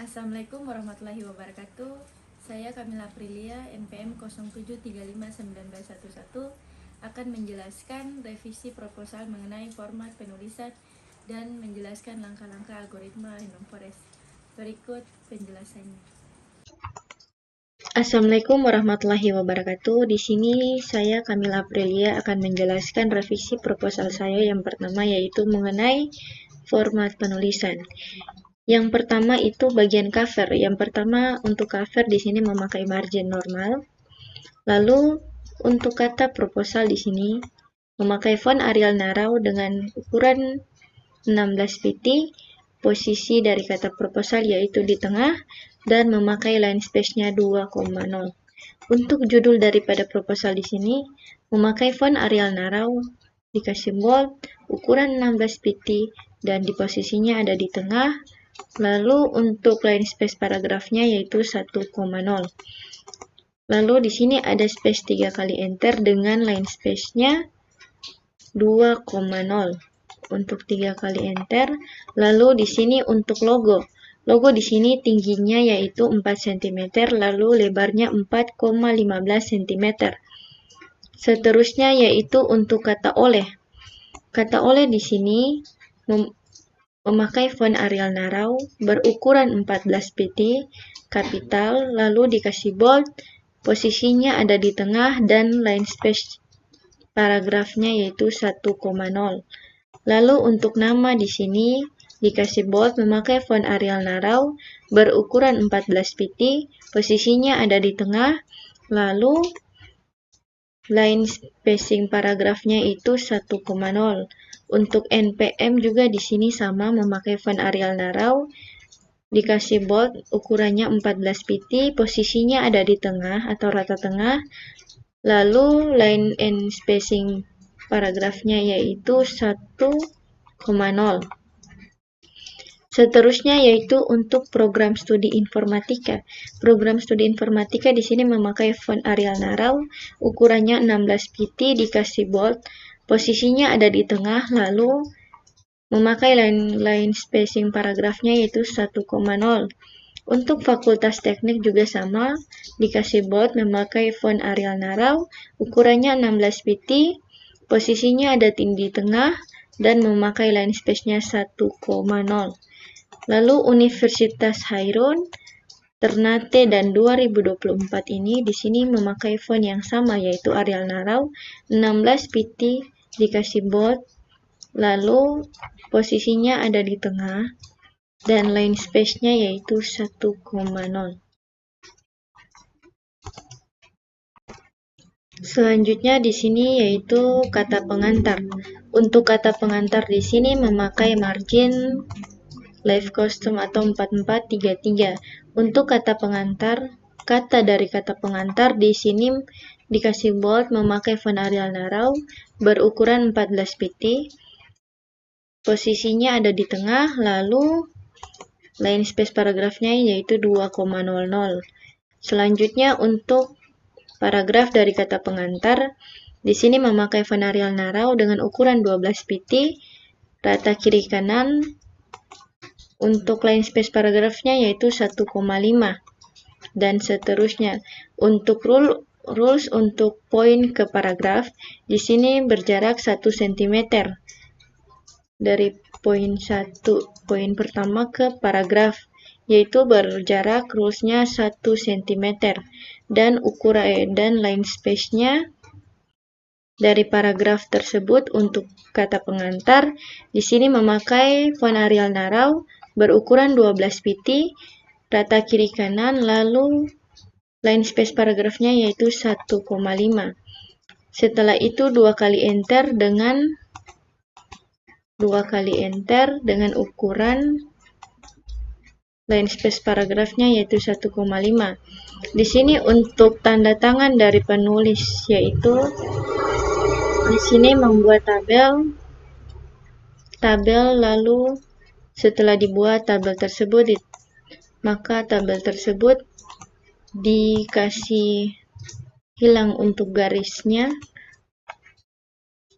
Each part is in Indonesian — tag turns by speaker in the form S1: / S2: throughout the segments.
S1: Assalamualaikum warahmatullahi wabarakatuh. Saya Kamila Aprilia, NPM 07751911 akan menjelaskan revisi proposal mengenai format penulisan dan menjelaskan langkah-langkah algoritma Random Forest. Berikut penjelasannya.
S2: Assalamualaikum warahmatullahi wabarakatuh. Di sini saya Kamila Aprilia akan menjelaskan revisi proposal saya yang pertama, yaitu mengenai format penulisan. Yang pertama itu bagian cover. Yang pertama untuk cover di sini memakai margin normal. Lalu untuk kata proposal di sini memakai font Arial Narrow dengan ukuran 16 pt. Posisi dari kata proposal yaitu di tengah dan memakai line space-nya 2,0. Untuk judul daripada proposal di sini memakai font Arial Narrow, dikasih bold, ukuran 16 pt dan di posisinya ada di tengah. Lalu untuk line space paragrafnya yaitu 1,0. Lalu di sini ada space 3 kali enter dengan line space-nya 2,0 untuk 3 kali enter. Lalu di sini untuk logo. Logo di sini tingginya yaitu 4 cm, lalu lebarnya 4,15 cm. Seterusnya yaitu untuk kata oleh. Kata oleh di sini memakai font Arial Narrow berukuran 14 pt, kapital, lalu dikasih bold, posisinya ada di tengah dan line space paragrafnya yaitu 1,0. Lalu untuk nama di sini dikasih bold memakai font Arial Narrow berukuran 14 pt, posisinya ada di tengah, lalu line spacing paragrafnya itu 1,0. Untuk NPM juga di sini sama memakai font Arial Narrow, dikasih bold, ukurannya 14 pt, posisinya ada di tengah atau rata tengah, lalu line and spacing paragrafnya yaitu 1,0. Seterusnya yaitu untuk program studi informatika. Program studi informatika di sini memakai font Arial Narrow, ukurannya 16 pt, dikasih bold, posisinya ada di tengah, lalu memakai line spacing paragrafnya yaitu 1,0. Untuk fakultas teknik juga sama, dikasih bold memakai font Arial Narrow, ukurannya 16 pt, posisinya ada di tengah dan memakai line space-nya 1,0. Lalu Universitas Hairun, Ternate dan 2024 ini di sini memakai font yang sama yaitu Arial Narrow, 16 pt, dikasih bold, lalu posisinya ada di tengah dan line space-nya yaitu 1,0. Selanjutnya di sini yaitu kata pengantar. Untuk kata pengantar di sini memakai margin Live Custom atau 4433. Untuk kata pengantar, kata dari kata pengantar di sini dikasih bold memakai font Arial Narrow berukuran 14 pt. Posisinya ada di tengah, lalu line space paragrafnya yaitu 2,00. Selanjutnya untuk paragraf dari kata pengantar, di sini memakai font Arial Narrow dengan ukuran 12 pt, rata kiri kanan. Untuk line space paragrafnya yaitu 1,5 dan seterusnya. Untuk rules untuk poin ke paragraf, di sini berjarak 1 cm dari poin pertama ke paragraf, yaitu berjarak rulesnya 1 cm dan dan line space-nya dari paragraf tersebut. Untuk kata pengantar, di sini memakai font Arial Narrow berukuran 12 pt, rata kiri kanan, lalu line space paragrafnya yaitu 1,5. Setelah itu 2 kali enter dengan ukuran line space paragrafnya yaitu 1,5. Di sini untuk tanda tangan dari penulis yaitu di sini membuat tabel, lalu setelah dibuat tabel tersebut, maka tabel tersebut dikasih hilang untuk garisnya.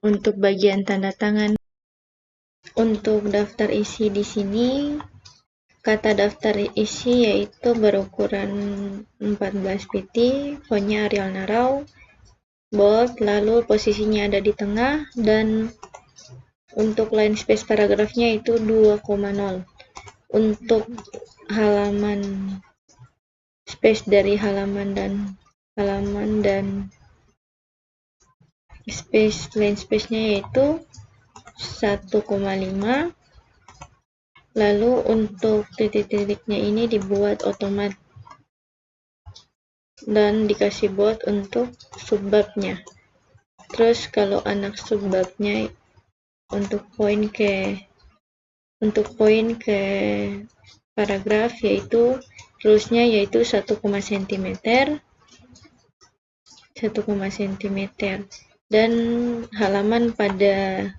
S2: Untuk bagian tanda tangan, untuk daftar isi di sini kata daftar isi yaitu berukuran 14 pt, fontnya Arial Narau, bold, lalu posisinya ada di tengah, dan untuk line space paragrafnya itu 2,0. Untuk halaman space dari halaman dan space line space-nya yaitu 1,5. Lalu untuk titik-titiknya ini dibuat otomat dan dikasih bold untuk subbabnya. Terus kalau anak subbabnya untuk poin ke paragraf yaitu rules-nya yaitu 1, cm dan halaman pada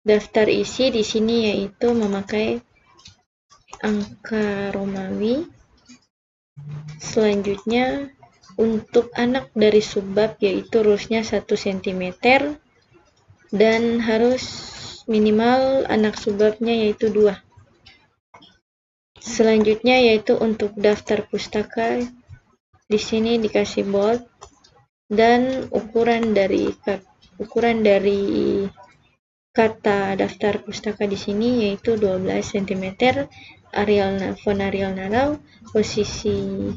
S2: daftar isi di sini yaitu memakai angka Romawi. Selanjutnya untuk anak dari subbab yaitu rules-nya 1 cm dan harus minimal anak subbabnya yaitu 2. Selanjutnya yaitu untuk daftar pustaka, di sini dikasih bold dan ukuran dari kata daftar pustaka di sini yaitu 12 cm, font Arial Narau, posisi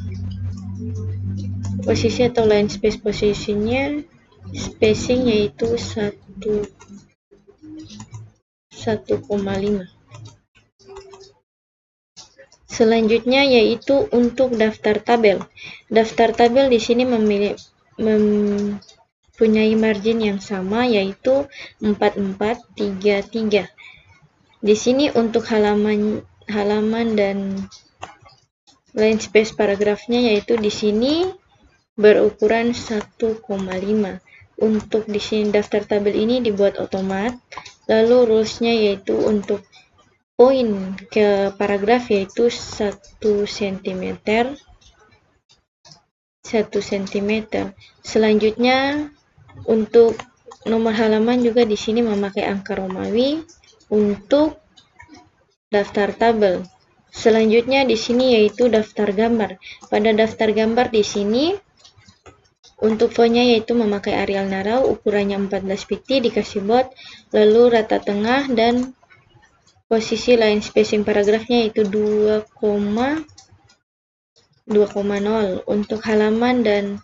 S2: atau line space posisinya spacing yaitu 1,5. Selanjutnya yaitu untuk daftar tabel. Daftar tabel di sini mempunyai margin yang sama yaitu 4433. Di sini untuk halaman dan line space paragrafnya yaitu di sini berukuran 1,5. Untuk di sini daftar tabel ini dibuat otomat. Lalu rules-nya yaitu untuk poin ke paragraf yaitu 1 cm. Selanjutnya untuk nomor halaman juga di sini memakai angka Romawi untuk daftar tabel. Selanjutnya di sini yaitu daftar gambar. Pada daftar gambar di sini untuk fontnya yaitu memakai Arial Narau, ukurannya 14 pt, dikasih bold, lalu rata tengah dan posisi line spacing paragrafnya yaitu 2,0. Untuk halaman dan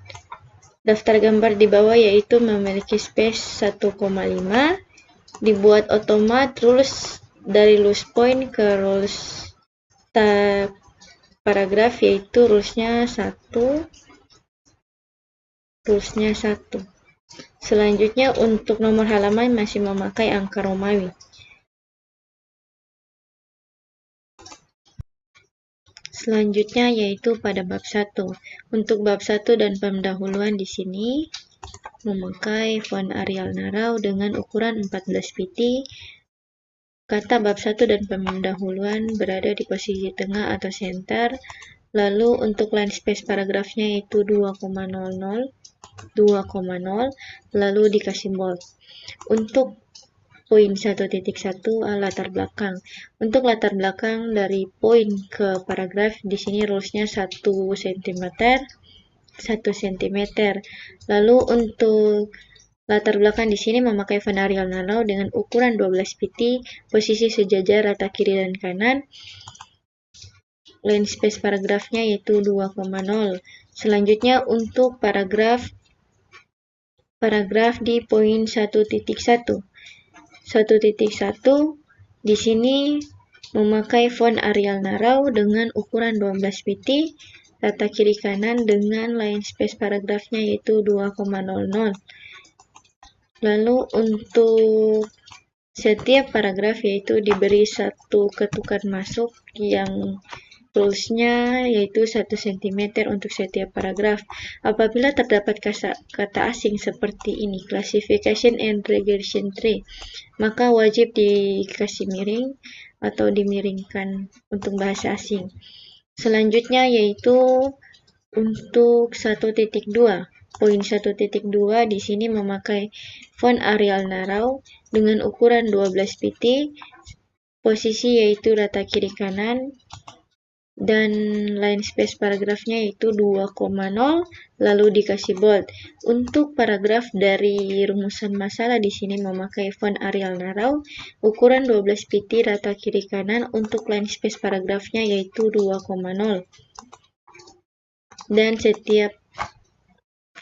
S2: daftar gambar di bawah yaitu memiliki space 1,5, dibuat otomat rules dari rules point ke rules paragraf yaitu rules-nya 1. Selanjutnya untuk nomor halaman masih memakai angka Romawi. Selanjutnya yaitu pada bab 1. Untuk bab 1 dan pendahuluan di sini memakai font Arial Narau dengan ukuran 14 pt. Kata bab 1 dan pendahuluan berada di posisi tengah atau center. Lalu untuk line space paragrafnya yaitu 2,00, lalu dikasih bold. Untuk poin 1.1 latar belakang. Untuk latar belakang dari poin ke paragraf di sini rules-nya 1 cm. Lalu untuk latar belakang di sini memakai font Arial Narau dengan ukuran 12 pt, posisi sejajar rata kiri dan kanan. Line space paragrafnya yaitu 2,0. Selanjutnya untuk paragraf di poin 1.1. 1.1 di sini memakai font Arial Narau dengan ukuran 12 pt, rata kiri kanan dengan line space paragrafnya yaitu 2,00. Lalu untuk setiap paragraf yaitu diberi satu ketukan masuk yang rules-nya yaitu 1 cm untuk setiap paragraf. Apabila terdapat kata asing seperti ini, classification and regression tree, maka wajib dikasih miring atau dimiringkan untuk bahasa asing. Selanjutnya yaitu untuk 1.2. Poin 1.2 di sini memakai font Arial Narau dengan ukuran 12 pt, posisi yaitu rata kiri kanan, dan line space paragrafnya yaitu 2,0 lalu dikasih bold. Untuk paragraf dari rumusan masalah di sini memakai font Arial Narrow, ukuran 12 pt rata kiri kanan. Untuk line space paragrafnya yaitu 2,0. Dan setiap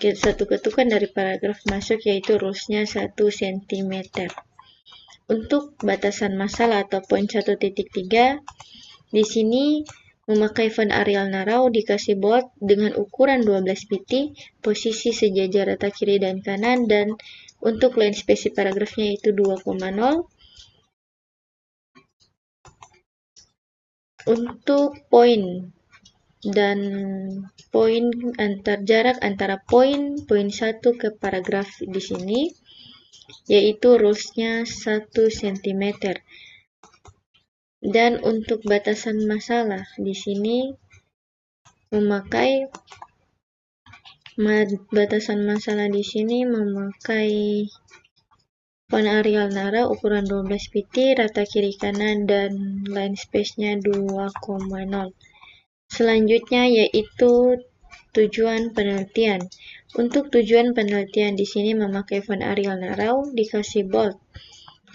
S2: satu ketukan dari paragraf masuk yaitu rulesnya 1 cm. Untuk batasan masalah atau poin 1.3 di sini memakai font Arial Narrow, dikasih bold dengan ukuran 12 pt, posisi sejajar rata kiri dan kanan, dan untuk line space paragrafnya itu 2,0. Untuk poin dan poin jarak antara poin 1 ke paragraf di sini yaitu rulesnya 1 cm. Dan untuk batasan masalah di sini memakai font Arial Narrow ukuran 12 pt rata kiri kanan dan line space-nya 2,0. Selanjutnya yaitu tujuan penelitian. Untuk tujuan penelitian di sini memakai font Arial Narrow, dikasih bold.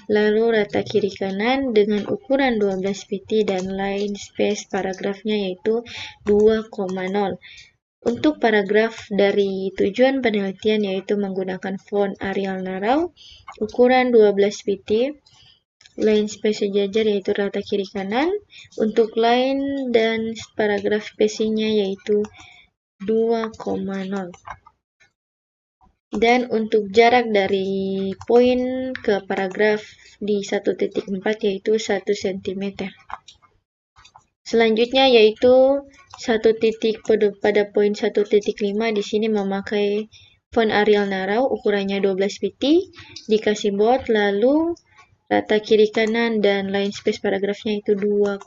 S2: Lalu rata kiri kanan dengan ukuran 12 pt dan line space paragrafnya yaitu 2,0. Untuk paragraf dari tujuan penelitian yaitu menggunakan font Arial Narrow, ukuran 12 pt, line space sejajar yaitu rata kiri kanan. Untuk line dan paragraf spacing-nya yaitu 2,0. Dan untuk jarak dari poin ke paragraf di 1.4 yaitu 1 cm. Selanjutnya yaitu pada poin 1.5 di sini memakai font Arial Narrow, ukurannya 12 pt, dikasih bold, lalu rata kiri kanan dan line space paragrafnya itu 2,0.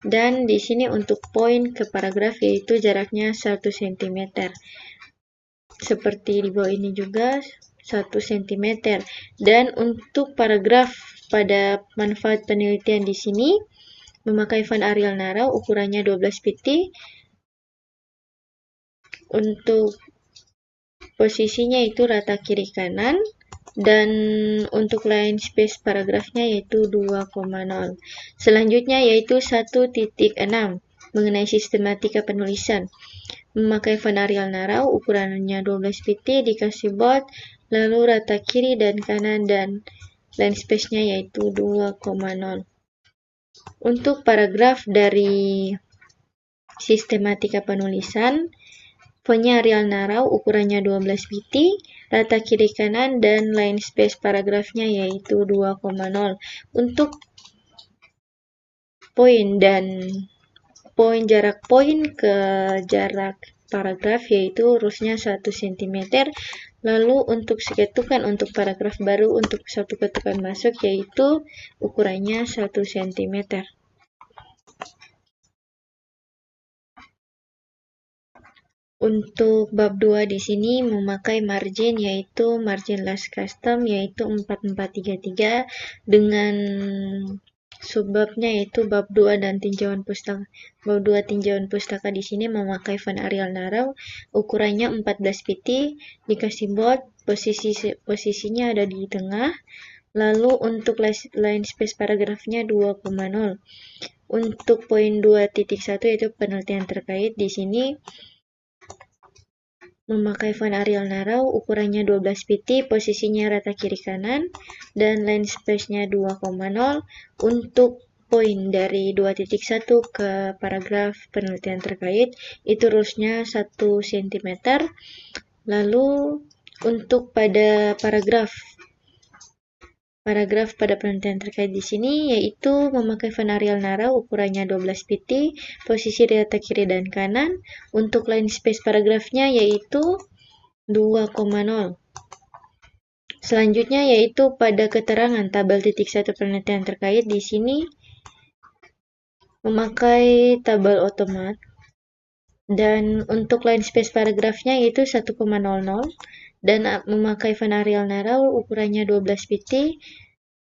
S2: Dan di sini untuk poin ke paragraf yaitu jaraknya 1 cm. Seperti di bawah ini juga 1 cm. Dan untuk paragraf pada manfaat penelitian di sini memakai font Arial Narrow, ukurannya 12 pt. Untuk posisinya itu rata kiri kanan. Dan untuk line space paragrafnya yaitu 2,0. Selanjutnya yaitu 1.6 mengenai sistematika penulisan. Memakai font Arial Narrow, ukurannya 12 pt, dikasih bold, lalu rata kiri dan kanan, dan line space-nya yaitu 2,0. Untuk paragraf dari sistematika penulisan, fontnya Arial Narrow, ukurannya 12 pt, rata kiri kanan, dan line space paragrafnya yaitu 2,0. Untuk poin dan jarak poin ke jarak paragraf yaitu rulesnya 1 cm. Lalu untuk ketukan untuk paragraf baru untuk satu ketukan masuk yaitu ukurannya 1 cm. Untuk bab 2 di sini memakai margin yaitu margin last custom yaitu 4433 dengan subbabnya yaitu bab 2 dan tinjauan pustaka. Bab 2 tinjauan pustaka di sini memakai font Arial Narrow, ukurannya 14 pt, dikasih bold, posisinya ada di tengah. Lalu untuk line space paragrafnya 2,0. Untuk poin 2.1 yaitu penelitian terkait di sini memakai font Arial Narrow, ukurannya 12 pt, posisinya rata kiri kanan, dan line space-nya 2,0. Untuk poin dari 2.1 ke paragraf penelitian terkait, itu rulesnya 1 cm. Lalu untuk pada paragraf pada penelitian terkait di sini yaitu memakai font Arial Narrow, ukurannya 12 pt, posisi rata kiri dan kanan. Untuk line space paragrafnya yaitu 2,0. Selanjutnya yaitu pada keterangan tabel titik 1 penelitian terkait di sini memakai tabel otomat. Dan untuk line space paragrafnya yaitu 1,00 dan memakai font Arial Narrow, ukurannya 12 pt,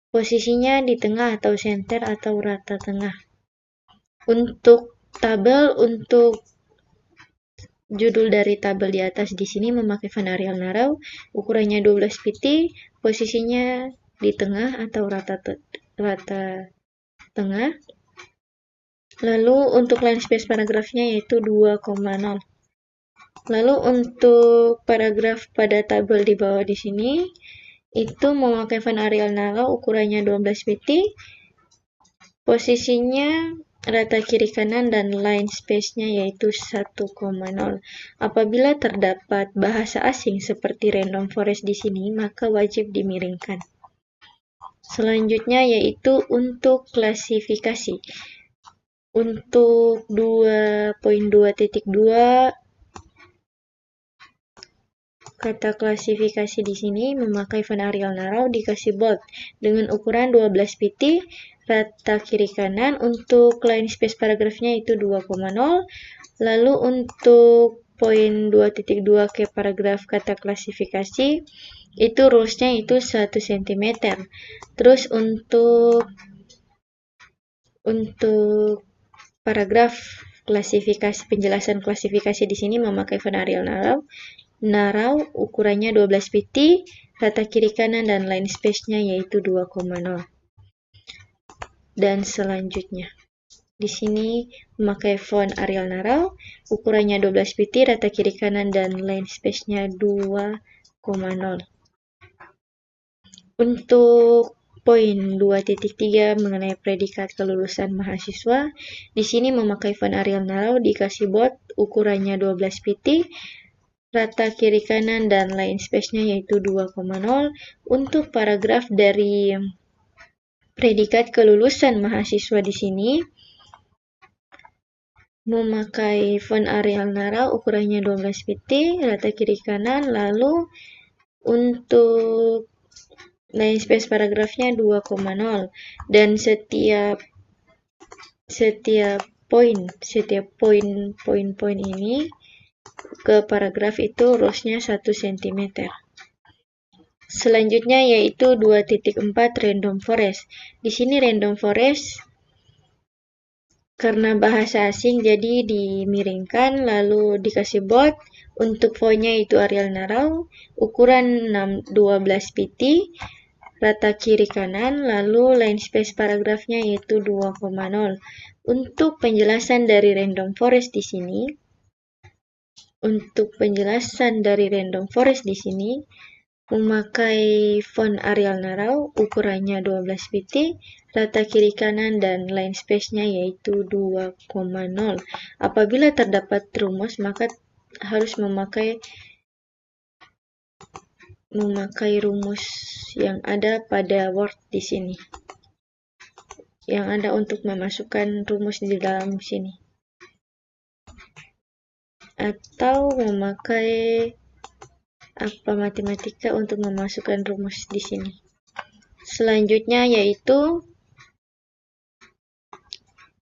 S2: posisinya di tengah atau center atau rata tengah. Untuk judul dari tabel di atas di sini memakai font Arial Narrow, ukurannya 12 pt, posisinya di tengah atau rata tengah. Lalu untuk line space paragrafnya yaitu 2,0. Lalu untuk paragraf pada tabel di bawah di sini itu memakai font Arial Narrow, ukurannya 12 pt, posisinya rata kiri kanan dan line space-nya yaitu 1,0. Apabila terdapat bahasa asing seperti random forest di sini, maka wajib dimiringkan. Selanjutnya yaitu untuk klasifikasi. Untuk 2.2.2 kata klasifikasi di sini memakai font Arial Narrow dikasih bold dengan ukuran 12 pt, rata kiri kanan. Untuk line space paragrafnya itu 2,0. Lalu untuk poin 2.2 ke paragraf kata klasifikasi itu rules-nya itu 1 cm. Terus untuk paragraf klasifikasi, penjelasan klasifikasi di sini memakai font Arial Narrow, ukurannya 12 pt, rata kiri kanan dan line space-nya yaitu 2,0. Dan selanjutnya di sini memakai font Arial Narrow, ukurannya 12 pt, rata kiri kanan dan line space-nya 2,0. Untuk poin 2.3 mengenai predikat kelulusan mahasiswa, di sini memakai font Arial Narrow dikasih bold, ukurannya 12 pt, rata kiri kanan dan line space-nya yaitu 2,0. Untuk paragraf dari predikat kelulusan mahasiswa di sini memakai font Arial Narrow, ukurannya 12 pt, rata kiri kanan. Lalu untuk line space paragrafnya 2,0 dan setiap poin ini ke paragraf itu rules-nya 1 cm. Selanjutnya yaitu 2.4 random forest. Di sini random forest karena bahasa asing jadi dimiringkan lalu dikasih bold. Untuk fontnya itu Arial Narrow, ukuran 12 pt, rata kiri kanan, lalu line space paragrafnya yaitu 2,0. Untuk penjelasan dari random forest di sini, memakai font Arial Narrow, ukurannya 12 pt, rata kiri kanan dan line space-nya yaitu 2,0. Apabila terdapat rumus maka harus memakai rumus yang ada pada Word di sini. Yang ada untuk memasukkan rumus di dalam sini. Atau memakai matematika untuk memasukkan rumus di sini. Selanjutnya yaitu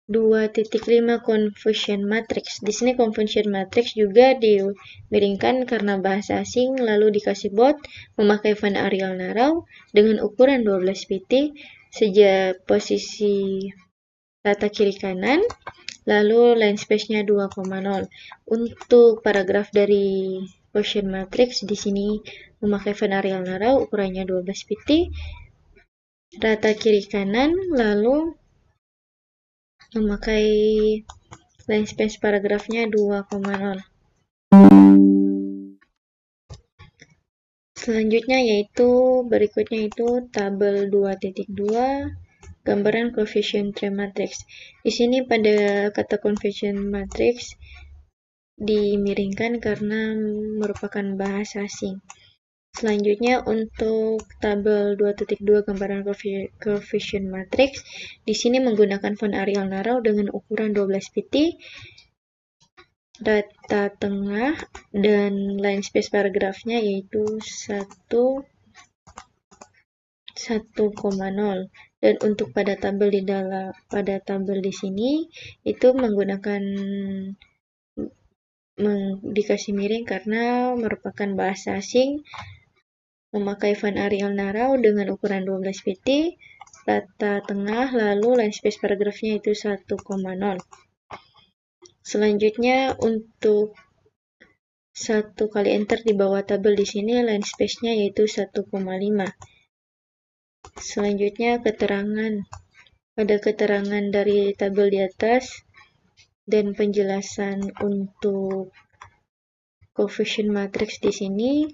S2: 2.5 confusion matrix. Di sini confusion matrix juga dimiringkan karena bahasa asing lalu dikasih bold, memakai font Arial Narrow dengan ukuran 12 pt, sejak posisi rata kiri kanan, lalu line space-nya 2,0. Untuk paragraf dari Gaussian matrix di sini memakai font Arial Narrow, ukurannya 12 pt, rata kiri kanan, lalu memakai line space paragrafnya 2,0. Selanjutnya berikutnya itu tabel 2.2 gambaran coefficient tree matrix. Di sini pada kata coefficient matrix dimiringkan karena merupakan bahasa asing. Selanjutnya untuk tabel 2.2 gambaran coefficient matrix, di sini menggunakan font Arial Narrow dengan ukuran 12 pt, rata tengah dan line space paragrafnya yaitu 1,0. Dan untuk pada tabel di sini itu menggunakan dikasih miring karena merupakan bahasa asing, memakai font Arial Narrow dengan ukuran 12 pt, rata tengah, lalu line space paragrafnya itu 1,0. Selanjutnya untuk 1 kali enter di bawah tabel di sini line space-nya yaitu 1,5. Selanjutnya keterangan. Ada keterangan dari tabel di atas dan penjelasan untuk coefficient matrix di sini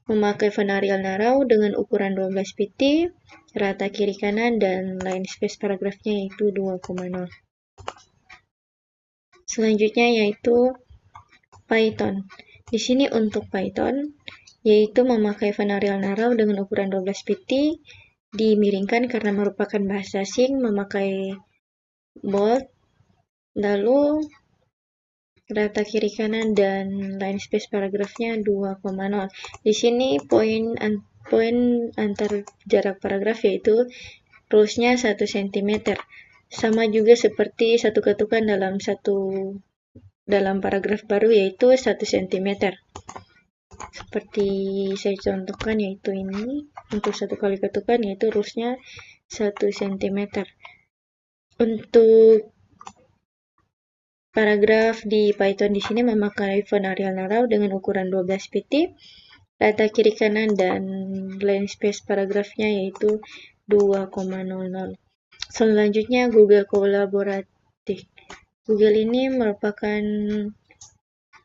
S2: memakai font Arial Narrow dengan ukuran 12 pt, rata kiri kanan, dan line space paragrafnya yaitu 2,0. Selanjutnya yaitu Python. Di sini untuk Python yaitu memakai font Arial Narrow dengan ukuran 12 pt, dimiringkan karena merupakan bahasa asing, memakai bold, lalu rata kiri kanan dan line space paragrafnya 2,0. Di sini poin antar jarak paragraf yaitu rules-nya 1 cm. Sama juga seperti satu ketukan dalam paragraf baru yaitu 1 cm. Seperti saya contohkan yaitu ini, untuk 1 kali ketukan yaitu rules-nya 1 cm. Untuk paragraf di Python di sini memakai font Arial Narrow dengan ukuran 12 pt, rata kiri kanan, dan line space paragrafnya yaitu 2,00. Selanjutnya Google Kolaboratif. Google ini merupakan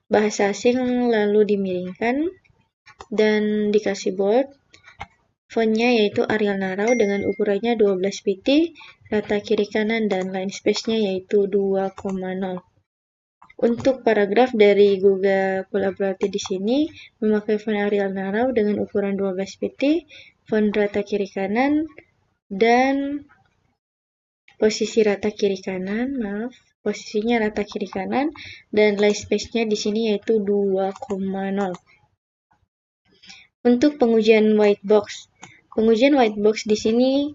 S2: bahasa asing lalu dimiringkan dan dikasih bold. Fontnya yaitu Arial Narrow dengan ukurannya 12 pt, rata kiri kanan, dan line space-nya yaitu 2,0. Untuk paragraf dari Google Kolaboratif di sini memakai font Arial Narrow dengan ukuran 12 pt, font rata kiri kanan, dan posisinya rata kiri kanan, dan line space-nya di sini yaitu 2,0. Untuk pengujian white box. Pengujian white box di sini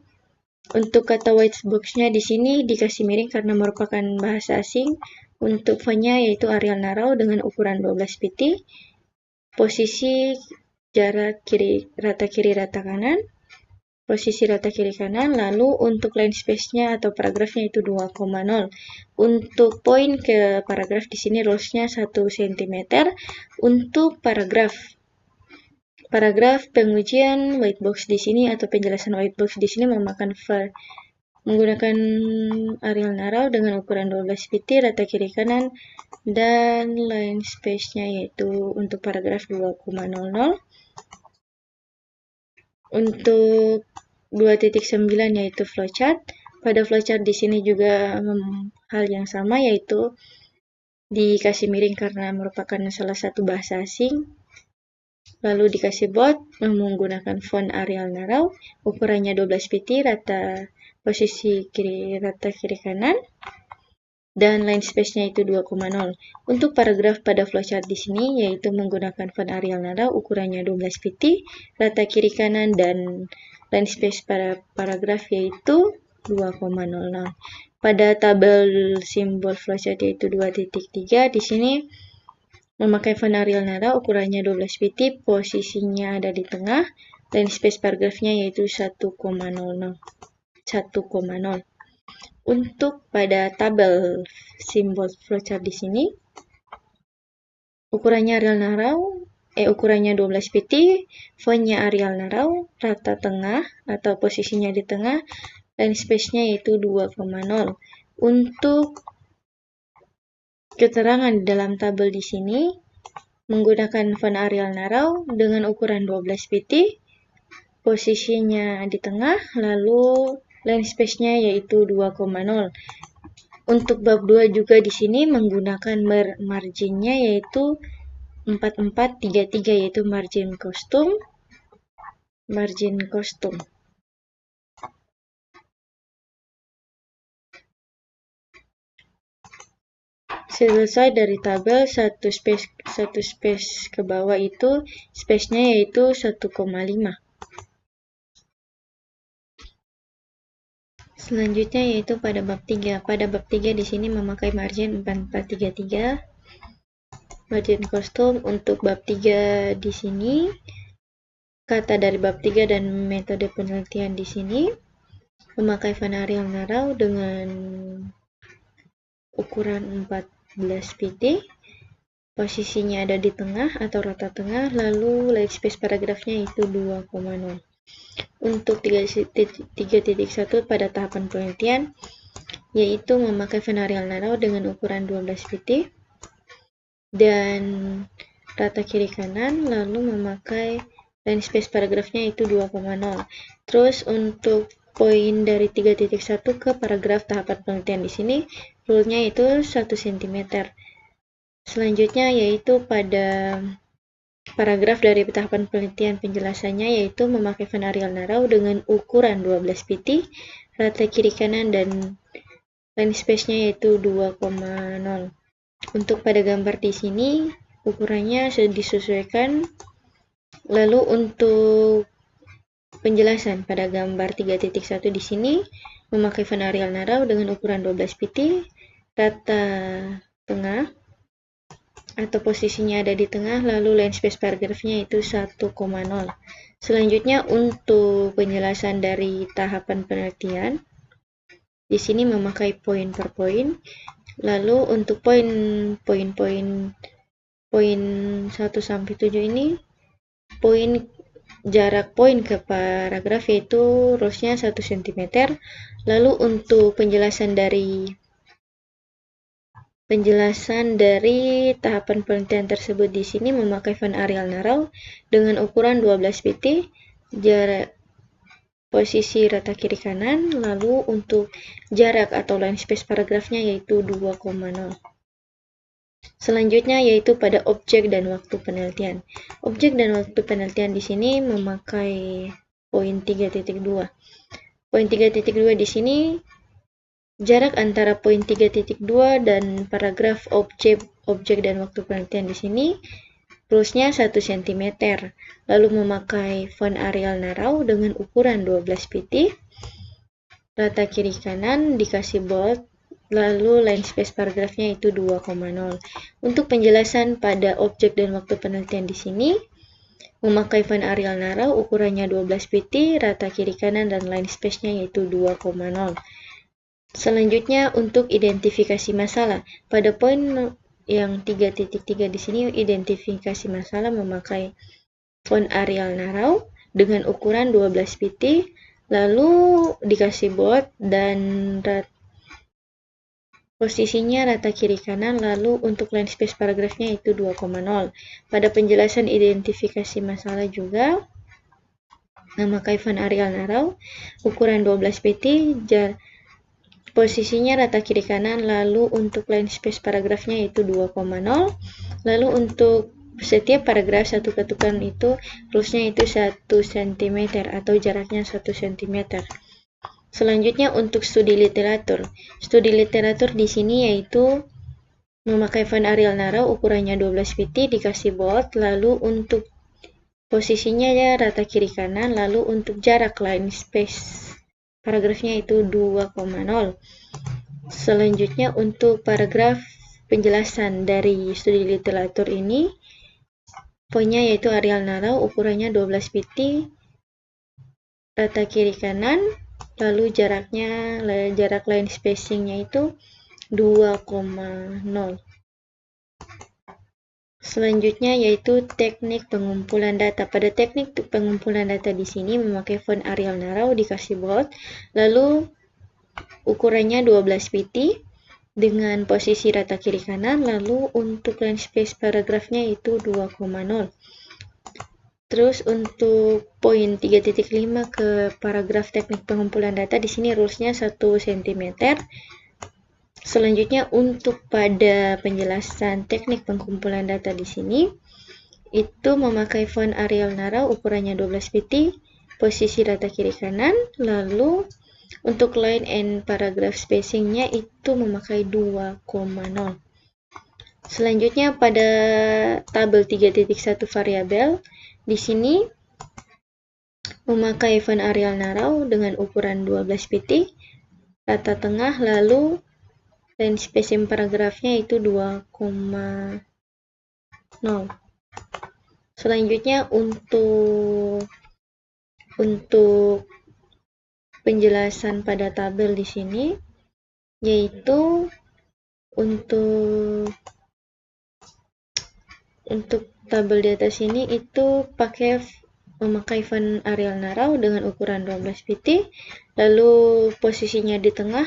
S2: untuk kata white box-nya di sini dikasih miring karena merupakan bahasa asing. Untuk font-nya yaitu Arial Narrow dengan ukuran 12 pt, posisi jarak rata kiri rata kanan, posisi rata kiri kanan, lalu untuk line space-nya atau paragrafnya itu 2,0. Untuk poin ke paragraf di sini rules-nya 1 cm. Untuk paragraf pengujian white box di sini atau penjelasan white box di sini menggunakan Arial Narrow dengan ukuran 12 pt, rata kiri kanan, dan line space-nya yaitu untuk paragraf 2,00. Untuk 2.9 yaitu flowchart. Pada flowchart di sini juga hal yang sama yaitu dikasih miring karena merupakan salah satu bahasa asing. Lalu dikasih bold menggunakan font Arial Narrow, ukurannya 12 pt, posisi rata kiri kanan, dan line space-nya itu 2,0. Untuk paragraf pada flowchart di sini yaitu menggunakan font Arial Narrow, ukurannya 12 pt, rata kiri kanan, dan line space pada paragraf yaitu 2,00. Pada tabel simbol flowchart yaitu 2.3 di sini memakai font Arial Narrow, ukurannya 12 pt, posisinya ada di tengah, line space paragrafnya yaitu 1,0. Untuk pada tabel simbol flowchart di sini ukurannya ukurannya 12 pt, fontnya Arial Narrow, rata tengah atau posisinya di tengah, line space-nya yaitu 2,0. Untuk keterangan dalam tabel di sini menggunakan font Arial Narrow dengan ukuran 12 pt, posisinya di tengah, lalu line space-nya yaitu 2,0. Untuk bab 2 juga di sini menggunakan margin-nya yaitu 4433 yaitu margin kostum. Selesai dari tabel satu space ke bawah itu space-nya yaitu 1,5. Selanjutnya yaitu pada bab 3. Pada bab 3 di sini memakai margin 4433. Margin kostum untuk bab 3 di sini kata dari bab 3 dan metode penelitian di sini. memakai font Arial Narrow dengan ukuran 14 pt, posisinya ada di tengah atau rata tengah, lalu line space paragrafnya itu 2,0. Untuk 3.1 pada tahapan penelitian, yaitu memakai font Arial Narrow dengan ukuran 12 pt dan rata kiri kanan, lalu memakai line space paragrafnya itu 2,0. Terus untuk poin dari 3.1 ke paragraf tahapan penelitian di sini, rule-nya itu 1 cm. Selanjutnya yaitu pada paragraf dari tahapan penelitian penjelasannya, yaitu memakai font Arial Narrow dengan ukuran 12 pt, rata kiri kanan dan line space-nya yaitu 2,0. Untuk pada gambar di sini ukurannya disesuaikan. Lalu untuk penjelasan pada gambar 3.1 di sini memakai font Arial Narrow dengan ukuran 12 pt, rata tengah atau posisinya ada di tengah, lalu line space paragrafnya itu 1,0. Selanjutnya untuk penjelasan dari tahapan penelitian, di sini memakai poin per poin. Lalu untuk poin 1 sampai 7 ini, jarak poin ke paragraf yaitu rules-nya 1 cm. Lalu untuk penjelasan dari tahapan penelitian tersebut di sini memakai font Arial Narrow dengan ukuran 12 pt, jarak posisi rata kiri kanan, lalu untuk jarak atau line space paragrafnya yaitu 2,0. Selanjutnya yaitu pada objek dan waktu penelitian. Objek dan waktu penelitian di sini memakai poin 3.2. Poin 3.2 di sini jarak antara poin 3.2 dan paragraf objek dan waktu penelitian di sini rules-nya 1 cm. Lalu memakai font Arial Narrow dengan ukuran 12 pt, rata kiri kanan dikasih bold, lalu line space paragrafnya itu 2,0. Untuk penjelasan pada objek dan waktu penelitian di sini memakai font Arial Narrow, ukurannya 12 pt, rata kiri kanan dan line space-nya yaitu 2,0. Selanjutnya untuk identifikasi masalah. Pada poin yang 3.3 di sini identifikasi masalah memakai font Arial Narrow dengan ukuran 12 pt, lalu dikasih bold dan posisinya rata kiri kanan, lalu untuk line space paragrafnya itu 2,0. Pada penjelasan identifikasi masalah juga memakai font Arial Narrow, ukuran 12 pt, posisinya rata kiri kanan, lalu untuk line space paragrafnya itu 2,0. Lalu untuk setiap paragraf satu ketukan itu rules-nya itu 1 cm atau jaraknya 1 cm. Selanjutnya untuk studi literatur. Studi literatur di sini yaitu memakai font Arial Narrow, ukurannya 12 pt, dikasih bold, lalu untuk posisinya ya rata kiri kanan, lalu untuk jarak line space paragrafnya itu 2,0. Selanjutnya untuk paragraf penjelasan dari studi literatur ini, poinnya yaitu Arial Narrow, ukurannya 12 pt, rata kiri kanan, lalu jarak line spacingnya itu 2,0. Selanjutnya yaitu teknik pengumpulan data. Pada teknik pengumpulan data di sini memakai font Arial Narrow, dikasih bold, lalu ukurannya 12 pt dengan posisi rata kiri kanan, lalu untuk line space paragrafnya itu 2,0. Terus untuk poin 3.5 ke paragraf teknik pengumpulan data di sini rules-nya 1 cm. Selanjutnya untuk pada penjelasan teknik pengumpulan data di sini itu memakai font Arial Narrow, ukurannya 12 pt, posisi rata kiri kanan, lalu untuk line and paragraph spacingnya itu memakai 2,0. Selanjutnya pada tabel 3.1 variabel di sini memakai font Arial Narrow dengan ukuran 12 pt, rata tengah, lalu line spacing paragrafnya itu 2,0. Selanjutnya untuk penjelasan pada tabel di sini, yaitu untuk tabel di atas ini itu memakai font Arial Narrow dengan ukuran 12 pt, lalu posisinya di tengah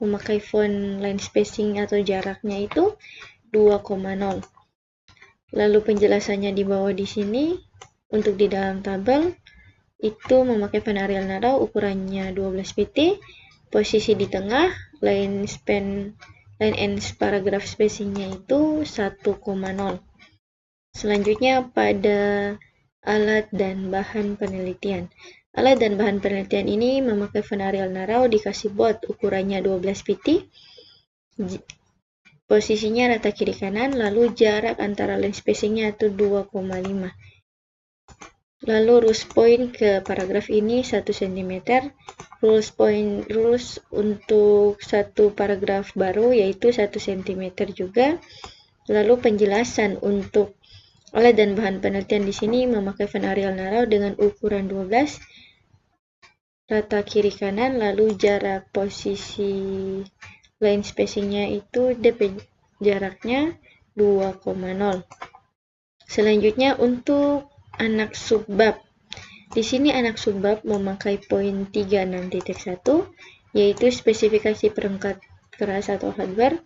S2: memakai font line spacing atau jaraknya itu 2,0. Lalu penjelasannya di bawah di sini untuk di dalam tabel itu memakai font Arial Narrow ukurannya 12 pt, posisi di tengah, line and paragraph spacingnya itu 1,0. Selanjutnya pada alat dan bahan penelitian. Alat dan bahan penelitian ini memakai font Arial Narrow dikasih bold ukurannya 12 pt, posisinya rata kiri kanan, lalu jarak antara line spacingnya itu 2,5. Lalu rules point ke paragraf ini 1 cm. Rules untuk satu paragraf baru yaitu 1 cm juga. Lalu penjelasan untuk alat dan bahan penelitian di sini memakai font Arial Narrow dengan ukuran 12, rata kiri kanan, lalu jarak posisi line spacingnya itu jaraknya 2,0. Selanjutnya untuk anak subbab. Di sini anak subbab memakai poin 36.1 yaitu spesifikasi perangkat keras atau hardware.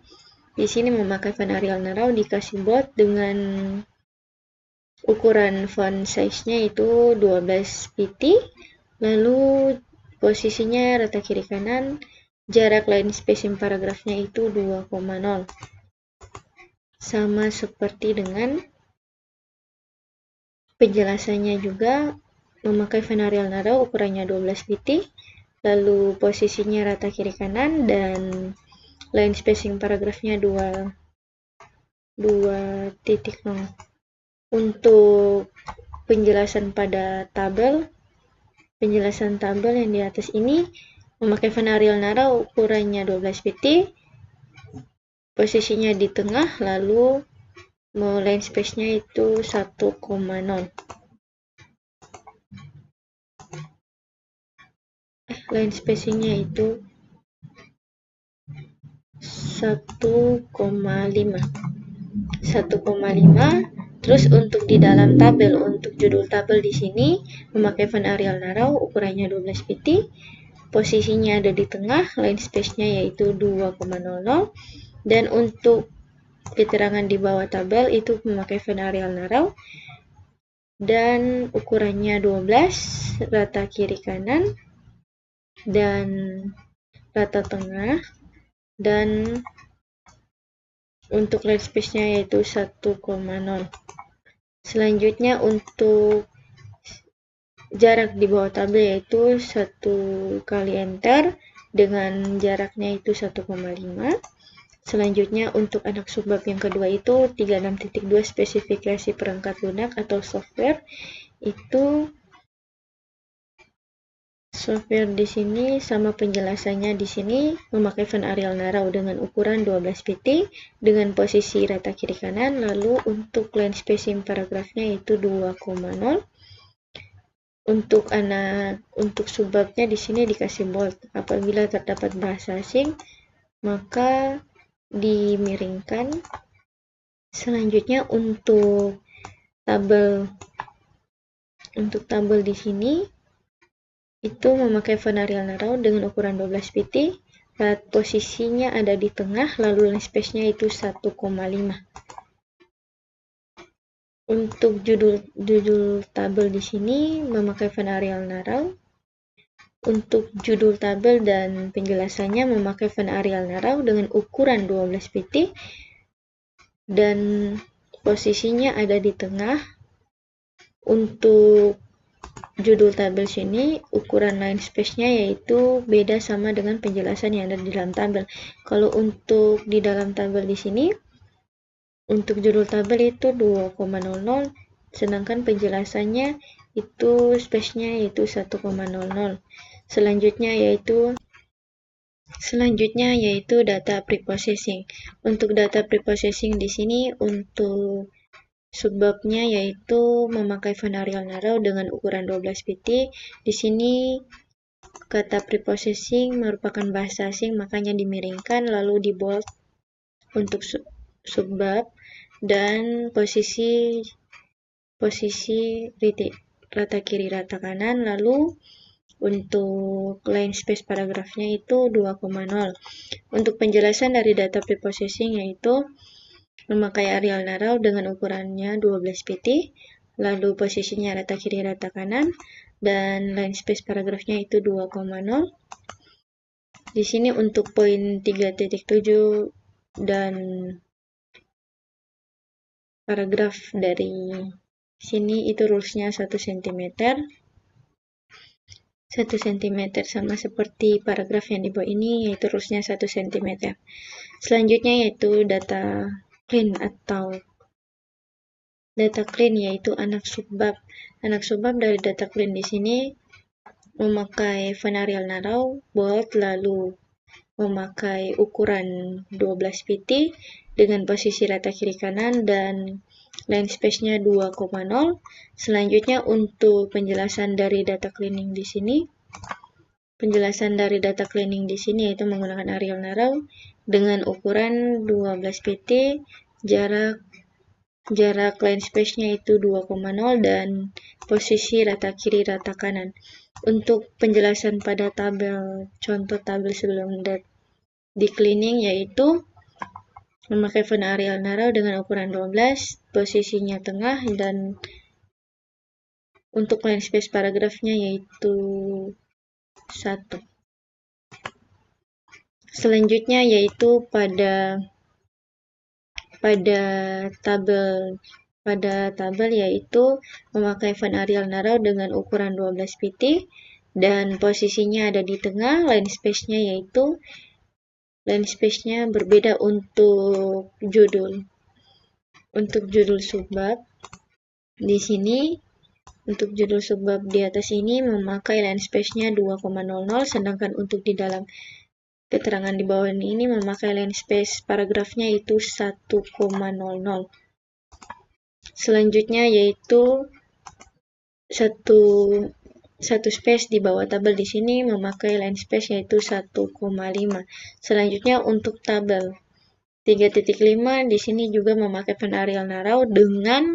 S2: Di sini memakai font Arial Narrow dikasih bold dengan ukuran font size-nya itu 12 pt, lalu posisinya rata kiri kanan, jarak line spacing paragrafnya itu 2,0. Sama seperti dengan penjelasannya juga memakai font Arial Narrow ukurannya 12 pt, lalu posisinya rata kiri kanan dan line spacing paragrafnya 2,0. Untuk penjelasan pada penjelasan tabel yang di atas ini memakai font Arial Narrow ukurannya 12 pt, posisinya di tengah, lalu line space-nya itu 1,0. Line spacing-nya itu 1,5. Terus untuk di dalam tabel, untuk judul tabel di sini memakai font Arial Narrow ukurannya 12 pt, posisinya ada di tengah, line space-nya yaitu 2,00, dan untuk keterangan di bawah tabel itu memakai font Arial Narrow dan ukurannya 12, rata kiri kanan dan rata tengah, dan untuk line space-nya yaitu 1,0. Selanjutnya untuk jarak di bawah tabel yaitu 1 kali enter dengan jaraknya itu 1,5. Selanjutnya untuk anak subbab yang kedua itu 36.2 spesifikasi perangkat lunak atau software. Itu software di sini sama penjelasannya di sini memakai font Arial Narrow dengan ukuran 12 pt dengan posisi rata kiri kanan, lalu untuk line spacing paragrafnya itu 2,0. Untuk subbabnya di sini dikasih bold. Apabila terdapat bahasa asing maka dimiringkan. Selanjutnya untuk tabel di sini itu memakai font Arial Narrow dengan ukuran 12 pt, posisinya ada di tengah, lalu line space-nya itu 1,5. Untuk judul tabel di sini memakai font Arial Narrow. Untuk judul tabel dan penjelasannya memakai font Arial Narrow dengan ukuran 12 pt dan posisinya ada di tengah. Untuk judul tabel sini ukuran line space-nya yaitu beda sama dengan penjelasan yang ada di dalam tabel. Kalau untuk di dalam tabel di sini untuk judul tabel itu 2,00, sedangkan penjelasannya itu space-nya yaitu 1,00. Selanjutnya yaitu data preprocessing. Untuk data preprocessing di sini untuk subbabnya yaitu memakai font Arial Narrow dengan ukuran 12 pt. Di sini kata preprocessing merupakan bahasa asing, makanya dimiringkan lalu di bold untuk subbab, dan posisi rata kiri rata kanan. Lalu untuk line space paragrafnya itu 2,0. Untuk penjelasan dari data preprocessing yaitu memakai Arial Narrow dengan ukurannya 12 pt, lalu posisinya rata kiri rata kanan, dan line space paragrafnya itu 2,0. Di sini untuk poin 3.7 dan paragraf dari sini itu rulesnya 1 cm. 1 cm sama seperti paragraf yang di bawah ini, yaitu rulesnya 1 cm. Selanjutnya yaitu data clean atau data clean, yaitu anak subbab. Anak subbab dari data clean di sini memakai font Arial Narrow, bold, lalu memakai ukuran 12 pt dengan posisi rata kiri kanan dan line space-nya 2,0. Selanjutnya untuk penjelasan dari data cleaning di sini. Penjelasan dari data cleaning di sini yaitu menggunakan Arial Narrow dengan ukuran 12 pt, jarak line space-nya itu 2,0 dan posisi rata kiri rata kanan. Untuk penjelasan pada tabel, contoh tabel sebelum di cleaning yaitu memakai font Arial Narrow dengan ukuran 12, posisinya tengah, dan untuk line space paragrafnya yaitu 1. Selanjutnya yaitu pada tabel yaitu memakai font Arial Narrow dengan ukuran 12 pt dan posisinya ada di tengah. Line space-nya berbeda untuk judul. Untuk judul subbab di sini, untuk judul subbab di atas ini memakai line space-nya 2,00, sedangkan untuk di dalam keterangan di bawah ini memakai line space paragrafnya itu 1,00. Selanjutnya yaitu satu space di bawah tabel di sini memakai line space yaitu 1,5. Selanjutnya untuk tabel 3.5 di sini juga memakai font Arial Narrow dengan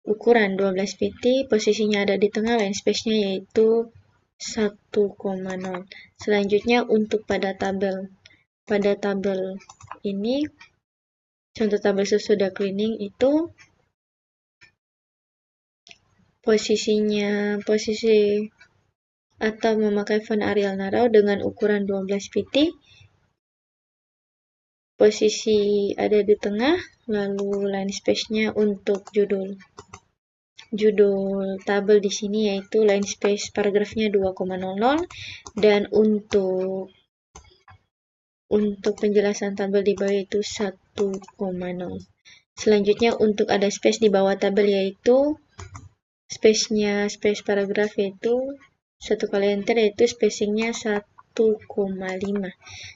S2: ukuran 12 pt, posisinya ada di tengah, line space-nya yaitu 1,0. Selanjutnya untuk pada tabel ini, contoh tabel sesudah cleaning itu posisi atau memakai font Arial Narrow dengan ukuran 12 pt, posisi ada di tengah, lalu line space-nya untuk judul tabel di sini yaitu line space paragrafnya 2,00 dan untuk penjelasan tabel di bawah itu 1,0. Selanjutnya untuk ada space di bawah tabel yaitu space paragraf yaitu 1 kali enter yaitu spacing-nya 1,5.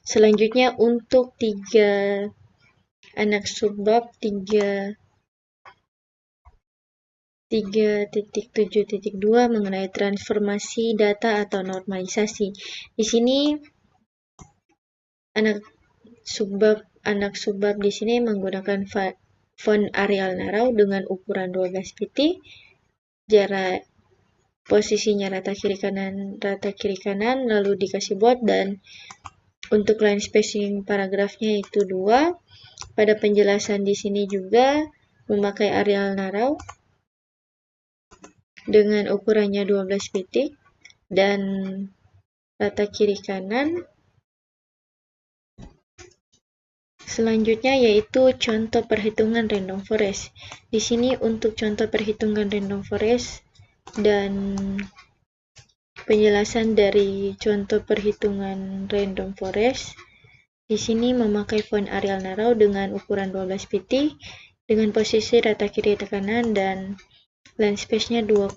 S2: Selanjutnya untuk 3 anak subbab 3.7.2 mengenai transformasi data atau normalisasi. Di sini anak subbab di sini menggunakan font Arial Narrow dengan ukuran 12 pt, jarak posisinya rata kiri kanan lalu dikasih bold, dan untuk line spacing paragrafnya itu 2. Pada penjelasan di sini juga memakai Arial Narrow dengan ukurannya 12 pt dan rata kiri kanan. Selanjutnya yaitu contoh perhitungan random forest. Di sini untuk contoh perhitungan random forest dan penjelasan dari contoh perhitungan random forest. Di sini memakai font Arial Narrow dengan ukuran 12 pt dengan posisi rata kiri rata kanan dan line space-nya 2,0.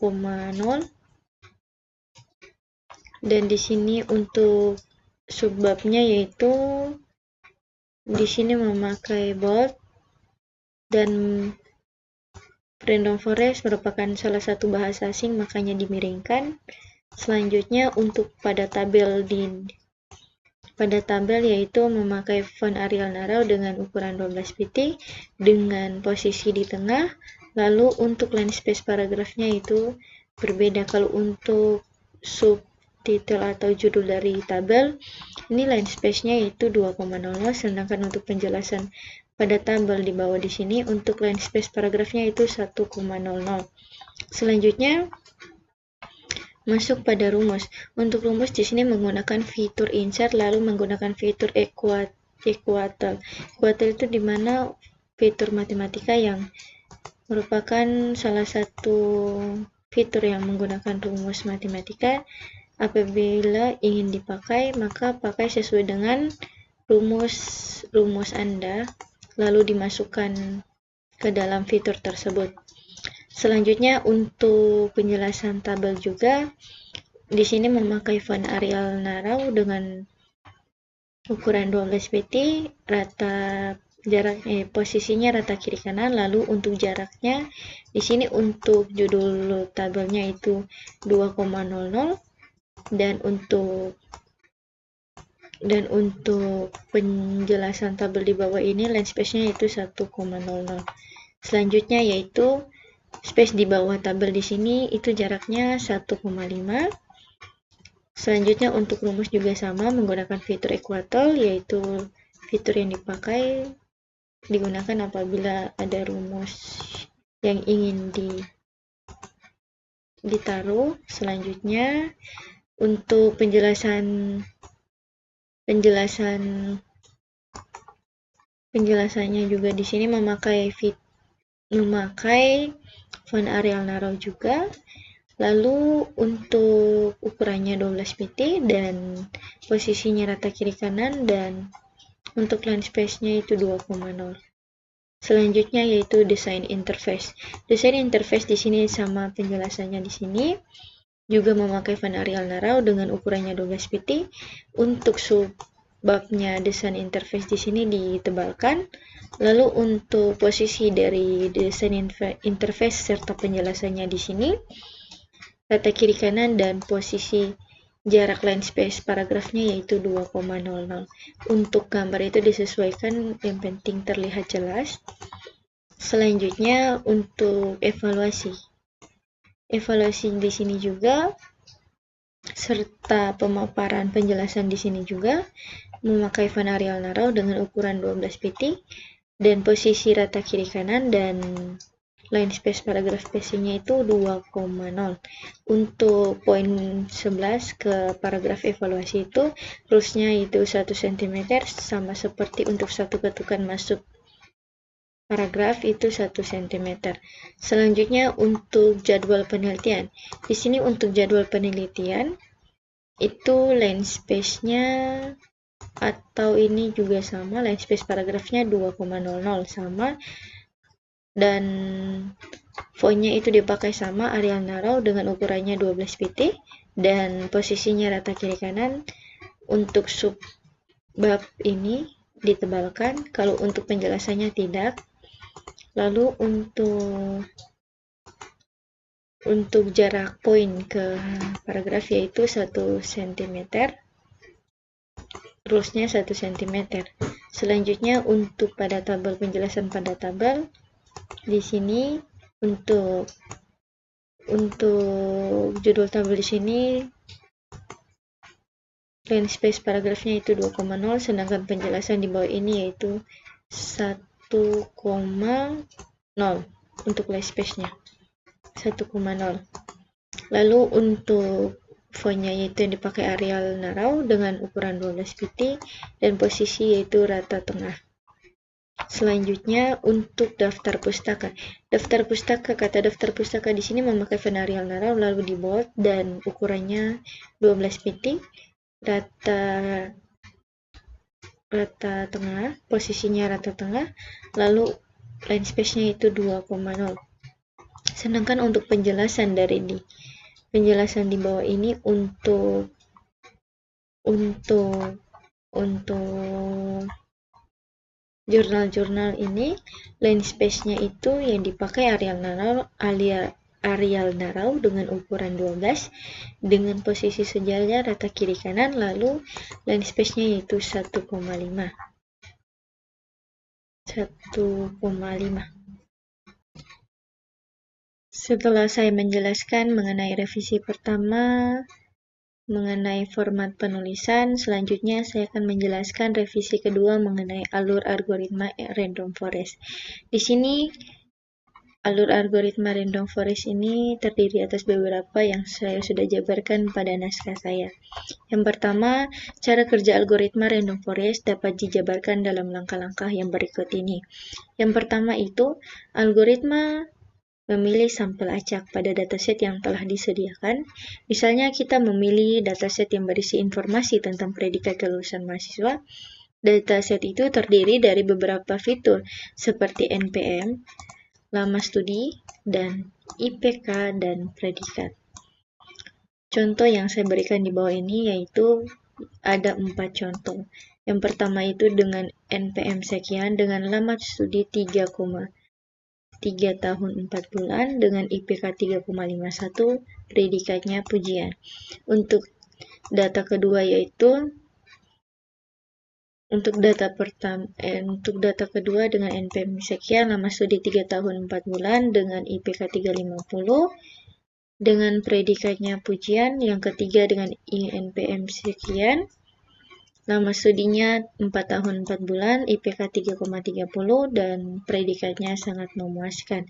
S2: Dan di sini untuk subbabnya yaitu di sini memakai bold, dan random forest merupakan salah satu bahasa asing makanya dimiringkan. Selanjutnya untuk pada tabel yaitu memakai font Arial Narrow dengan ukuran 12 pt dengan posisi di tengah. Lalu untuk line space paragrafnya itu berbeda. Kalau untuk subtitle atau judul dari tabel, ini line space-nya itu 2,00, sedangkan untuk penjelasan pada tabel di bawah di sini untuk line space paragrafnya itu 1,00. Selanjutnya masuk pada rumus. Untuk rumus di sini menggunakan fitur insert lalu menggunakan fitur equator. Equator itu dimana fitur matematika yang merupakan salah satu fitur yang menggunakan rumus matematika. Apabila ingin dipakai, maka pakai sesuai dengan rumus Anda, lalu dimasukkan ke dalam fitur tersebut. Selanjutnya untuk penjelasan tabel juga, di sini memakai font Arial Narrow dengan ukuran 12 pt, posisinya rata kiri kanan. Lalu untuk jaraknya di sini untuk judul tabelnya itu 2,00 dan untuk penjelasan tabel di bawah ini line space-nya itu 1,00. Selanjutnya yaitu space di bawah tabel di sini itu jaraknya 1,5. Selanjutnya untuk rumus juga sama menggunakan fitur equator, yaitu fitur yang digunakan apabila ada rumus yang ingin ditaruh. Selanjutnya untuk penjelasannya juga di sini memakai font Arial Narrow juga. Lalu untuk ukurannya 12 pt dan posisinya rata kiri kanan, dan untuk line space-nya itu 2,0. Selanjutnya yaitu desain interface. Desain interface di sini sama penjelasannya di sini. Juga memakai font Arial Narrow dengan ukurannya 12 pt. Untuk subbabnya desain interface di sini ditebalkan. Lalu untuk posisi dari desain interface serta penjelasannya di sini rata kiri kanan, dan posisi jarak line space paragrafnya yaitu 2,00. Untuk gambar itu disesuaikan, yang penting terlihat jelas. Selanjutnya untuk evaluasi di sini juga serta pemaparan penjelasan di sini juga memakai font Arial Narrow dengan ukuran 12 pt dan posisi rata kiri kanan, dan line space paragraf spacing-nya itu 2,0. Untuk poin 11 ke paragraf evaluasi itu rules-nya itu 1 cm, sama seperti untuk satu ketukan masuk paragraf itu 1 cm. Selanjutnya untuk jadwal penelitian. Di sini untuk jadwal penelitian itu line space-nya atau ini juga sama, line space paragrafnya 2,00 sama, dan fontnya itu dipakai sama Arial Narrow dengan ukurannya 12 pt dan posisinya rata kiri kanan. Untuk subbab ini ditebalkan, kalau untuk penjelasannya tidak. Lalu untuk jarak poin ke paragraf yaitu 1 cm, rules-nya 1 cm. Selanjutnya untuk pada tabel, penjelasan pada tabel di sini untuk judul tabel di sini line space paragrafnya itu 2,0, sedangkan penjelasan di bawah ini yaitu 1,0 untuk line space-nya 1,0. Lalu untuk fontnya yaitu yang dipakai Arial Narrow dengan ukuran 12 pt dan posisi yaitu rata tengah. Selanjutnya untuk daftar pustaka. Kata daftar pustaka di sini memakai font Arial Narrow lalu di bold dan ukurannya 12 pt, rata tengah, posisinya rata tengah, lalu line space-nya itu 2,0. Sedangkan untuk penjelasan di bawah ini untuk jurnal-jurnal ini line space-nya itu yang dipakai Arial areal narau dengan ukuran 12 dengan posisi sejajar rata kiri kanan, lalu line space-nya yaitu 1,5. Setelah saya menjelaskan mengenai revisi pertama, mengenai format penulisan, selanjutnya saya akan menjelaskan revisi kedua mengenai alur algoritma random forest. Di sini alur algoritma random forest ini terdiri atas beberapa yang saya sudah jabarkan pada naskah saya. Yang pertama, cara kerja algoritma random forest dapat dijabarkan dalam langkah-langkah yang berikut ini. Yang pertama itu, algoritma memilih sampel acak pada dataset yang telah disediakan. Misalnya kita memilih dataset yang berisi informasi tentang predikat kelulusan mahasiswa. Dataset itu terdiri dari beberapa fitur seperti NPM, lama studi, dan IPK dan predikat. Contoh yang saya berikan di bawah ini yaitu ada 4 contoh. Yang pertama itu dengan NPM sekian dengan lama studi 3 tahun 4 bulan dengan IPK 3,51, predikatnya pujian. Untuk data kedua yaitu untuk data kedua dengan NPM sekian, lama studi 3 tahun 4 bulan dengan IPK 350 dengan predikatnya pujian. Yang ketiga dengan INPM sekian, lama studinya 4 tahun 4 bulan, IPK 3,30 dan predikatnya sangat memuaskan.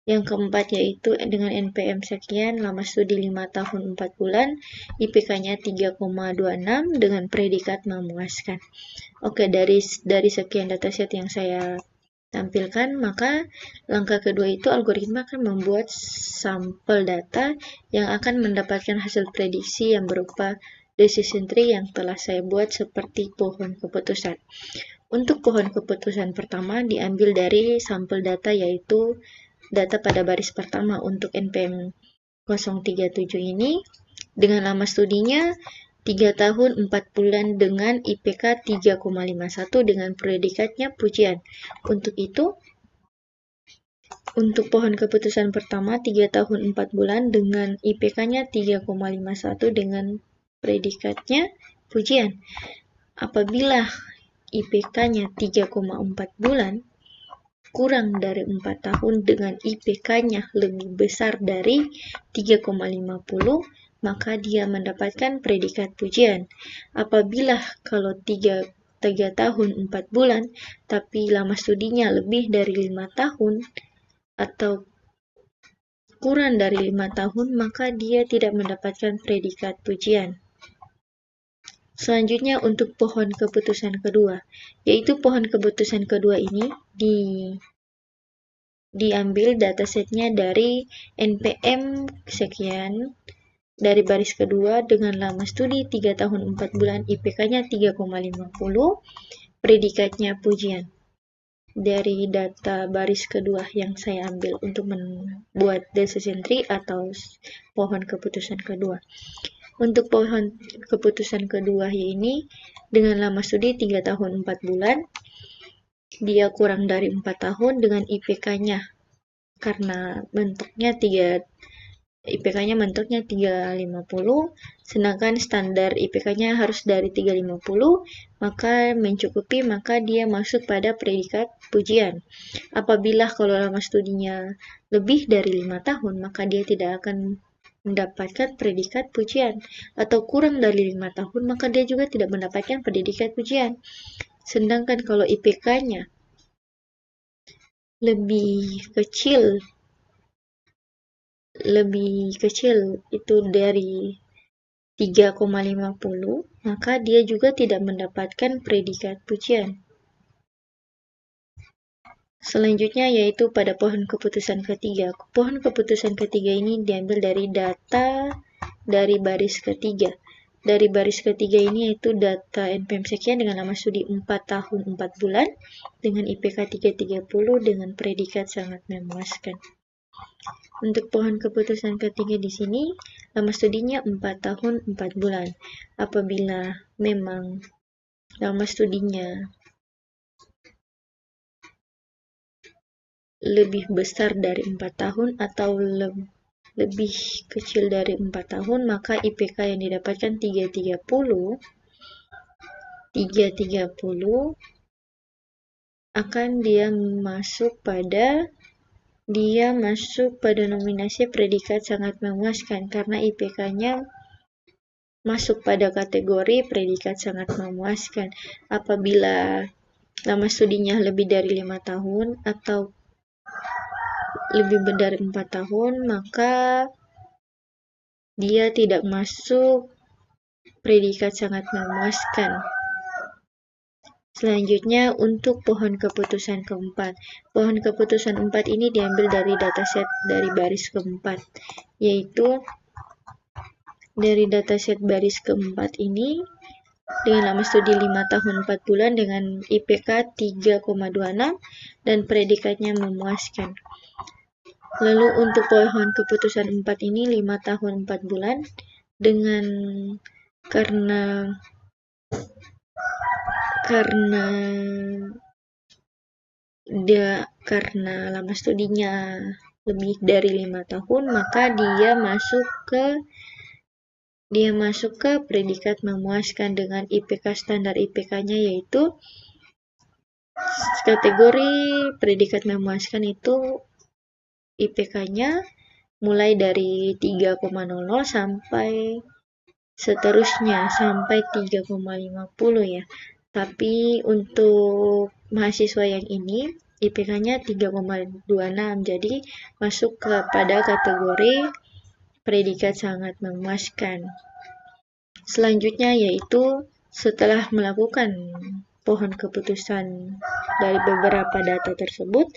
S2: Yang keempat yaitu dengan NPM sekian, lama studi 5 tahun 4 bulan, IPK-nya 3,26 dengan predikat memuaskan. Oke, dari sekian dataset yang saya tampilkan, maka langkah kedua itu algoritma akan membuat sampel data yang akan mendapatkan hasil prediksi yang berupa decision tree yang telah saya buat seperti pohon keputusan. Untuk pohon keputusan pertama diambil dari sampel data yaitu data pada baris pertama untuk NPM 037 ini dengan lama studinya 3 tahun 4 bulan dengan IPK 3,51 dengan predikatnya pujian. Untuk itu, untuk pohon keputusan pertama 3 tahun 4 bulan dengan IPK-nya 3,51 dengan predikatnya pujian. Apabila IPK-nya 3,4 bulan kurang dari 4 tahun dengan IPK-nya lebih besar dari 3,50, maka dia mendapatkan predikat pujian. Apabila kalau 3 tahun 4 bulan, tapi lama studinya lebih dari 5 tahun atau kurang dari 5 tahun, maka dia tidak mendapatkan predikat pujian. Selanjutnya untuk pohon keputusan kedua, yaitu pohon keputusan kedua ini diambil datasetnya dari NPM sekian, dari baris kedua dengan lama studi 3 tahun 4 bulan, IPK-nya 3,50, predikatnya pujian. Dari data baris kedua yang saya ambil untuk membuat decision tree atau pohon keputusan kedua. Untuk pohon keputusan kedua ini dengan lama studi 3 tahun 4 bulan, dia kurang dari 4 tahun dengan IPK-nya karena bentuknya 350, sedangkan standar IPK-nya harus dari 350, maka mencukupi, maka dia masuk pada predikat pujian. Apabila kalau lama studinya lebih dari 5 tahun, maka dia tidak akan mendapatkan predikat pujian, atau kurang dari 5 tahun, maka dia juga tidak mendapatkan predikat pujian. Sedangkan kalau IPK-nya lebih kecil itu dari 3,50, maka dia juga tidak mendapatkan predikat pujian. Selanjutnya yaitu pada pohon keputusan ketiga. Pohon keputusan ketiga ini diambil dari data dari baris ketiga. Dari baris ketiga ini yaitu data NPM sekian dengan lama studi 4 tahun 4 bulan dengan IPK 330 dengan predikat sangat memuaskan. Untuk pohon keputusan ketiga di sini, lama studinya 4 tahun 4 bulan. Apabila memang lama studinya lebih besar dari 4 tahun atau lebih kecil dari 4 tahun, maka IPK yang didapatkan 330 akan dia masuk pada nominasi predikat sangat memuaskan karena IPK-nya masuk pada kategori predikat sangat memuaskan. Apabila lama studinya lebih dari 5 tahun atau lebih dari 4 tahun, maka dia tidak masuk predikat sangat memuaskan. Selanjutnya untuk pohon keputusan keempat. Pohon keputusan 4 ini diambil dari dataset dari baris keempat, yaitu dari dataset baris keempat ini dengan lama studi 5 tahun 4 bulan dengan IPK 3,26 dan predikatnya memuaskan. Lalu untuk pohon keputusan 4 ini 5 tahun 4 bulan dengan karena lama studinya lebih dari 5 tahun, maka dia masuk ke predikat memuaskan dengan IPK standar IPK-nya, yaitu kategori predikat memuaskan itu IPK-nya mulai dari 3,00 sampai seterusnya sampai 3,50 ya. Tapi untuk mahasiswa yang ini IPK-nya 3,26, jadi masuk kepada kategori predikat sangat memuaskan. Selanjutnya yaitu setelah melakukan pohon keputusan dari beberapa data tersebut,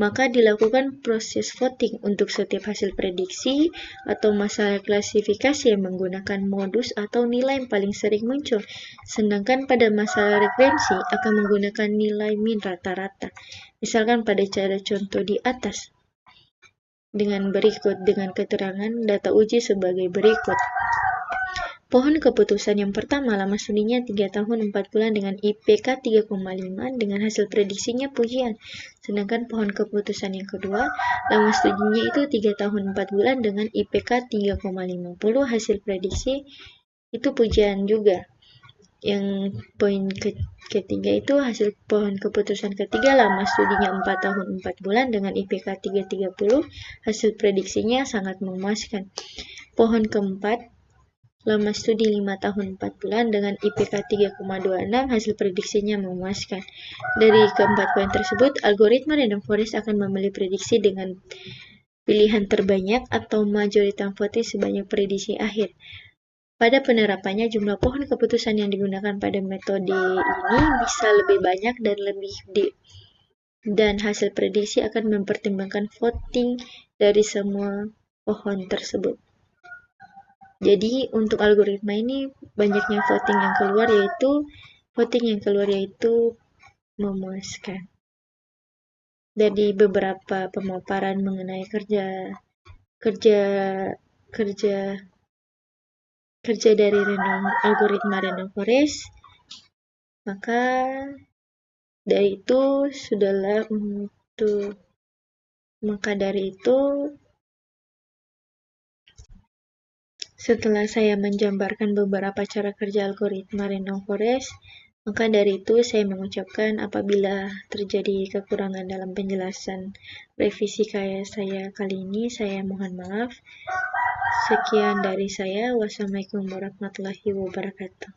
S2: maka dilakukan proses voting untuk setiap hasil prediksi atau masalah klasifikasi yang menggunakan modus atau nilai yang paling sering muncul. Sedangkan pada masalah referensi akan menggunakan nilai min rata-rata. Misalkan pada cara contoh di atas dengan keterangan data uji sebagai berikut. Pohon keputusan yang pertama lama studinya 3 tahun 4 bulan dengan IPK 3,5 dengan hasil prediksinya pujian. Sedangkan pohon keputusan yang kedua lama studinya itu 3 tahun 4 bulan dengan IPK 3,50, hasil prediksi itu pujian juga. Yang poin ketiga itu hasil pohon keputusan ketiga lama studinya 4 tahun 4 bulan dengan IPK 330, hasil prediksinya sangat memuaskan. Pohon keempat lama studi 5 tahun 4 bulan dengan IPK 3,26, hasil prediksinya memuaskan. Dari keempat poin tersebut, algoritma random forest akan memilih prediksi dengan pilihan terbanyak atau majority voting sebanyak prediksi akhir. Pada penerapannya, jumlah pohon keputusan yang digunakan pada metode ini bisa lebih banyak dan hasil prediksi akan mempertimbangkan voting dari semua pohon tersebut. Jadi untuk algoritma ini banyaknya voting yang keluar yaitu memuaskan. Dari beberapa pemaparan mengenai kerja dari algoritma random forest, maka dari itu setelah saya menjabarkan beberapa cara kerja algoritma random forest, maka dari itu saya mengucapkan apabila terjadi kekurangan dalam penjelasan revisi saya kali ini, saya mohon maaf. Sekian dari saya. Wassalamualaikum warahmatullahi wabarakatuh.